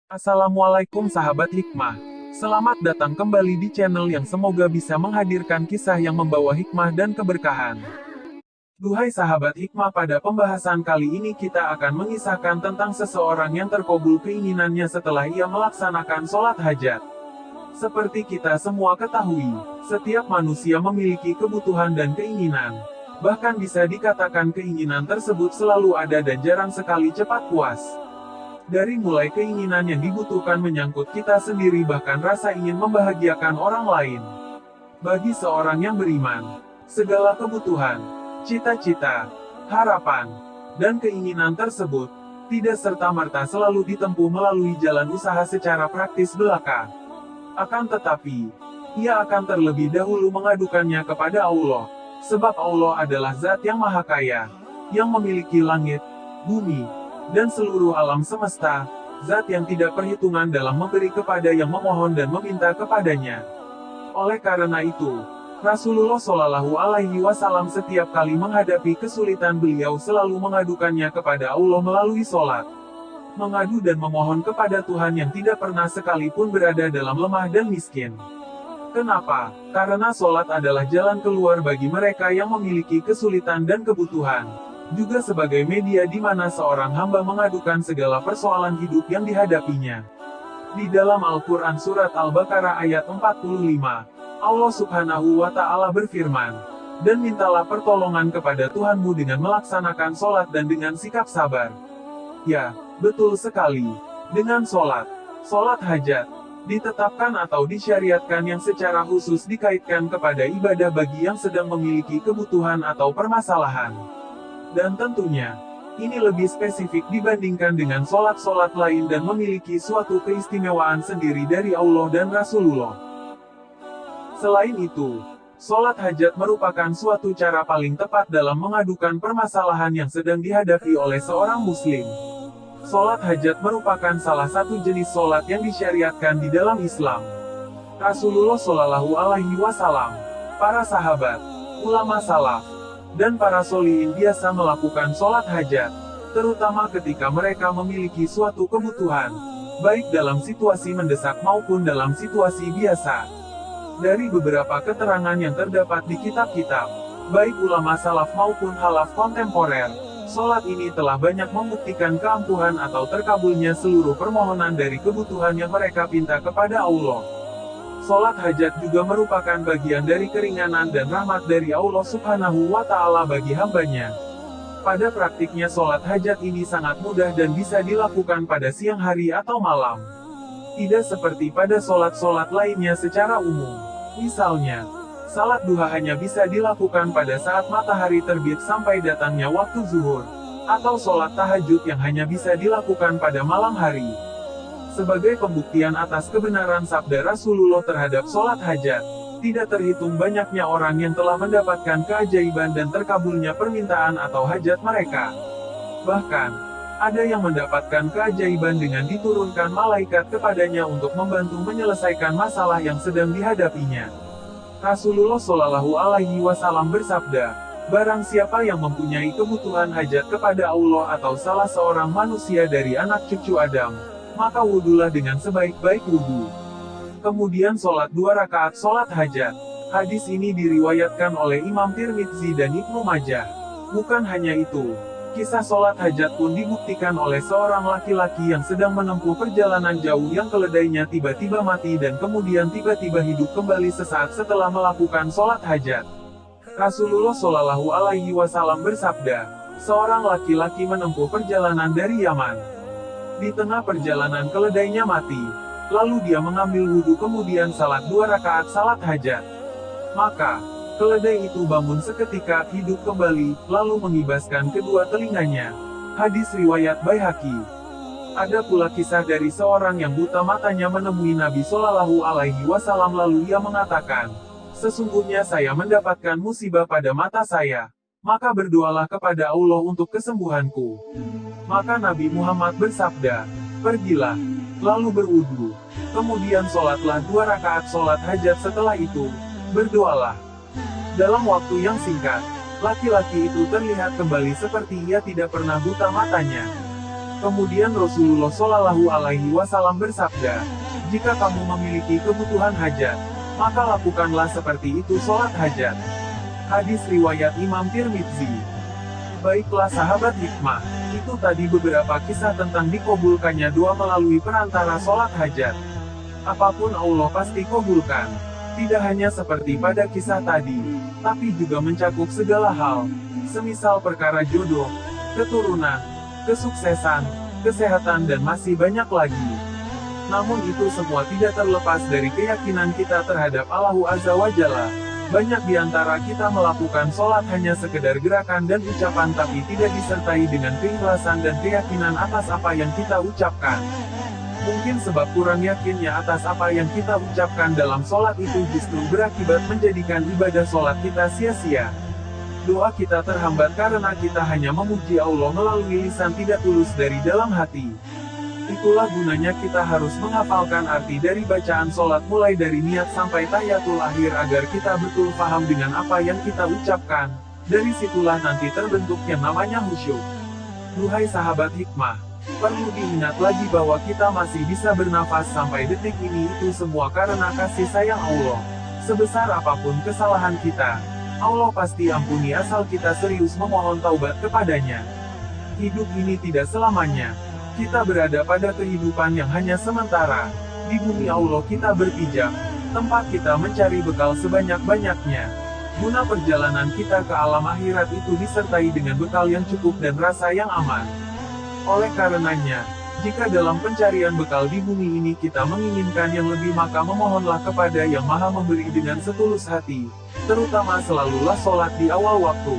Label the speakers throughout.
Speaker 1: Assalamualaikum sahabat hikmah. Selamat datang kembali di channel yang semoga bisa menghadirkan kisah yang membawa hikmah dan keberkahan. Duhai sahabat hikmah, pada pembahasan kali ini kita akan mengisahkan tentang seseorang yang terkabul keinginannya setelah ia melaksanakan sholat hajat. Seperti kita semua ketahui, setiap manusia memiliki kebutuhan dan keinginan. Bahkan bisa dikatakan keinginan tersebut selalu ada dan jarang sekali cepat puas. Dari mulai keinginan yang dibutuhkan menyangkut kita sendiri bahkan rasa ingin membahagiakan orang lain. Bagi seorang yang beriman, segala kebutuhan, cita-cita, harapan, dan keinginan tersebut, tidak serta-merta selalu ditempuh melalui jalan usaha secara praktis belaka. Akan tetapi, ia akan terlebih dahulu mengadukannya kepada Allah, sebab Allah adalah Zat yang Maha Kaya, yang memiliki langit, bumi, dan seluruh alam semesta, Zat yang tidak perhitungan dalam memberi kepada yang memohon dan meminta kepadanya. Oleh karena itu, Rasulullah Shallallahu Alaihi Wasallam setiap kali menghadapi kesulitan beliau selalu mengadukannya kepada Allah melalui sholat. Mengadu dan memohon kepada Tuhan yang tidak pernah sekalipun berada dalam lemah dan miskin. Kenapa? Karena sholat adalah jalan keluar bagi mereka yang memiliki kesulitan dan kebutuhan. Juga sebagai media di mana seorang hamba mengadukan segala persoalan hidup yang dihadapinya. Di dalam Al-Quran Surat Al-Baqarah ayat 45, Allah Subhanahu wa Ta'ala berfirman, "Dan mintalah pertolongan kepada Tuhanmu dengan melaksanakan sholat dan dengan sikap sabar." Ya, betul sekali. Dengan sholat, sholat hajat, ditetapkan atau disyariatkan yang secara khusus dikaitkan kepada ibadah bagi yang sedang memiliki kebutuhan atau permasalahan. Dan tentunya, ini lebih spesifik dibandingkan dengan sholat-sholat lain dan memiliki suatu keistimewaan sendiri dari Allah dan Rasulullah. Selain itu, sholat hajat merupakan suatu cara paling tepat dalam mengadukan permasalahan yang sedang dihadapi oleh seorang muslim. Sholat hajat merupakan salah satu jenis sholat yang disyariatkan di dalam Islam. Rasulullah Shallallahu Alaihi Wasallam, para sahabat, ulama salaf, dan para sholihin biasa melakukan sholat hajat, terutama ketika mereka memiliki suatu kebutuhan, baik dalam situasi mendesak maupun dalam situasi biasa. Dari beberapa keterangan yang terdapat di kitab-kitab, baik ulama salaf maupun khalaf kontemporer, sholat ini telah banyak membuktikan keampuhan atau terkabulnya seluruh permohonan dari kebutuhan yang mereka pinta kepada Allah. Sholat hajat juga merupakan bagian dari keringanan dan rahmat dari Allah Subhanahu wa Ta'ala bagi hambanya. Pada praktiknya sholat hajat ini sangat mudah dan bisa dilakukan pada siang hari atau malam. Tidak seperti pada sholat-sholat lainnya secara umum. Misalnya, salat duha hanya bisa dilakukan pada saat matahari terbit sampai datangnya waktu zuhur, atau sholat tahajud yang hanya bisa dilakukan pada malam hari. Sebagai pembuktian atas kebenaran sabda Rasulullah terhadap sholat hajat, tidak terhitung banyaknya orang yang telah mendapatkan keajaiban dan terkabulnya permintaan atau hajat mereka. Bahkan, ada yang mendapatkan keajaiban dengan diturunkan malaikat kepadanya untuk membantu menyelesaikan masalah yang sedang dihadapinya. Rasulullah Shallallahu Alaihi Wasallam bersabda, "Barang siapa yang mempunyai kebutuhan hajat kepada Allah atau salah seorang manusia dari anak cucu Adam, maka wudulah dengan sebaik-baik wudu." Kemudian sholat 2 rakaat sholat hajat. Hadis ini diriwayatkan oleh Imam Tirmidzi dan Ibnu Majah. Bukan hanya itu, kisah sholat hajat pun dibuktikan oleh seorang laki-laki yang sedang menempuh perjalanan jauh yang keledainya tiba-tiba mati dan kemudian tiba-tiba hidup kembali sesaat setelah melakukan sholat hajat. Rasulullah Shallallahu Alaihi Wasallam bersabda, seorang laki-laki menempuh perjalanan dari Yaman. Di tengah perjalanan keledainya mati, lalu dia mengambil wudhu kemudian salat 2 rakaat salat hajat. Maka, keledai itu bangun seketika, hidup kembali, lalu mengibaskan kedua telinganya. Hadis riwayat Baihaqi. Ada pula kisah dari seorang yang buta matanya menemui Nabi Shallallahu Alaihi Wasallam lalu ia mengatakan, "Sesungguhnya saya mendapatkan musibah pada mata saya. Maka berdoalah kepada Allah untuk kesembuhanku." Maka Nabi Muhammad bersabda, "Pergilah, lalu berwudu. Kemudian sholatlah 2 rakaat sholat hajat setelah itu, berdoalah." Dalam waktu yang singkat, laki-laki itu terlihat kembali seperti ia tidak pernah buta matanya. Kemudian Rasulullah Shallallahu Alaihi Wasallam bersabda, jika kamu memiliki kebutuhan hajat, maka lakukanlah seperti itu sholat hajat. Hadis riwayat Imam Tirmidzi. Baiklah sahabat hikmah, itu tadi beberapa kisah tentang dikabulkannya doa melalui perantara sholat hajat. Apapun Allah pasti kabulkan. Tidak hanya seperti pada kisah tadi, tapi juga mencakup segala hal, semisal perkara jodoh, keturunan, kesuksesan, kesehatan dan masih banyak lagi. Namun itu semua tidak terlepas dari keyakinan kita terhadap Allah Azza wa Jalla. Banyak di antara kita melakukan sholat hanya sekedar gerakan dan ucapan tapi tidak disertai dengan keikhlasan dan keyakinan atas apa yang kita ucapkan. Mungkin sebab kurang yakinnya atas apa yang kita ucapkan dalam sholat itu justru berakibat menjadikan ibadah sholat kita sia-sia. Doa kita terhambat karena kita hanya memuji Allah melalui lisan tidak tulus dari dalam hati. Itulah gunanya kita harus menghafalkan arti dari bacaan sholat mulai dari niat sampai tahiyatul akhir agar kita betul paham dengan apa yang kita ucapkan. Dari situlah nanti terbentuk yang namanya khusyuk. Duhai sahabat hikmah, perlu diingat lagi bahwa kita masih bisa bernafas sampai detik ini itu semua karena kasih sayang Allah. Sebesar apapun kesalahan kita, Allah pasti ampuni asal kita serius memohon taubat kepadanya. Hidup ini tidak selamanya. Kita berada pada kehidupan yang hanya sementara. Di bumi Allah kita berpijak, tempat kita mencari bekal sebanyak-banyaknya. Guna perjalanan kita ke alam akhirat itu disertai dengan bekal yang cukup dan rasa yang aman. Oleh karenanya, jika dalam pencarian bekal di bumi ini kita menginginkan yang lebih maka memohonlah kepada Yang Maha Memberi dengan setulus hati, terutama selalulah sholat di awal waktu.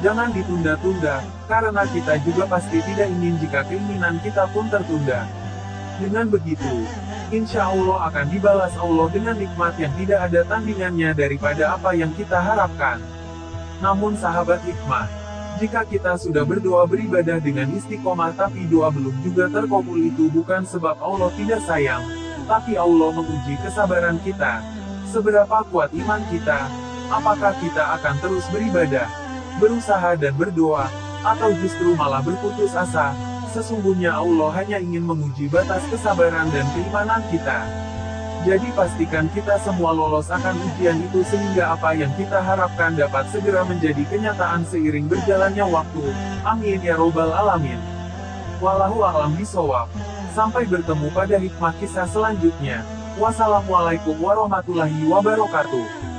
Speaker 1: Jangan ditunda-tunda, karena kita juga pasti tidak ingin jika keinginan kita pun tertunda. Dengan begitu, insya Allah akan dibalas Allah dengan nikmat yang tidak ada tandingannya daripada apa yang kita harapkan. Namun sahabat hikmah, jika kita sudah berdoa beribadah dengan istiqomah tapi doa belum juga terkabul itu bukan sebab Allah tidak sayang, tapi Allah menguji kesabaran kita. Seberapa kuat iman kita, apakah kita akan terus beribadah, berusaha dan berdoa, atau justru malah berputus asa. Sesungguhnya Allah hanya ingin menguji batas kesabaran dan keimanan kita. Jadi pastikan kita semua lolos akan ujian itu sehingga apa yang kita harapkan dapat segera menjadi kenyataan seiring berjalannya waktu. Amin ya robbal alamin. Wallahu a'lam bishawab. Sampai bertemu pada hikmah kisah selanjutnya. Wassalamualaikum warahmatullahi wabarakatuh.